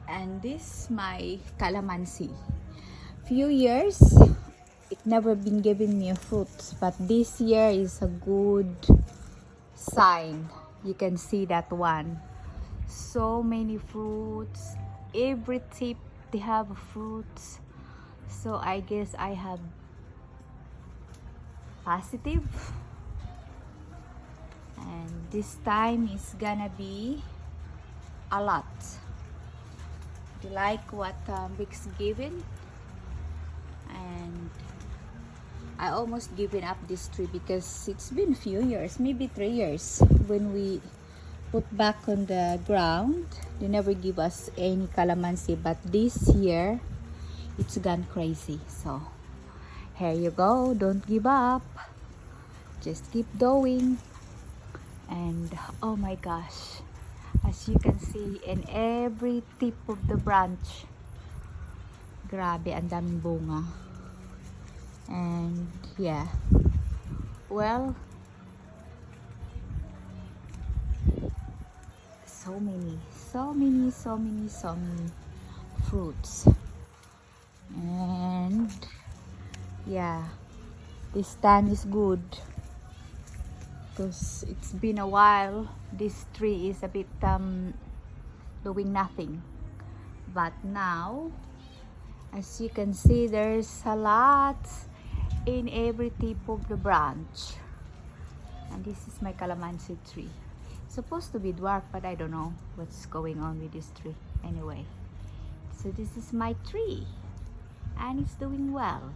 And this my Kalamansi. Few years it never been giving me a fruit, but this year is a good sign. You can see that one. So many fruits, every tip they have fruits. So I guess I have positive, and this time is gonna be a lot. Do you like what Vic's given? And I almost given up this tree because it's been few years, maybe 3 years, when we put back on the ground. They never give us any calamansi, but this year it's gone crazy. So here you go, don't give up, just keep going. And oh my gosh, as you can see in every tip of the branch, grabe, ang daming bunga. And yeah, well, so many fruits. And yeah, this stand is good because it's been a while. This tree is a bit doing nothing, but now as you can see, there's a lot in every tip of the branch. And this is my calamansi tree. It's supposed to be dwarf, but I don't know what's going on with this tree. Anyway, so this is my tree and it's doing well.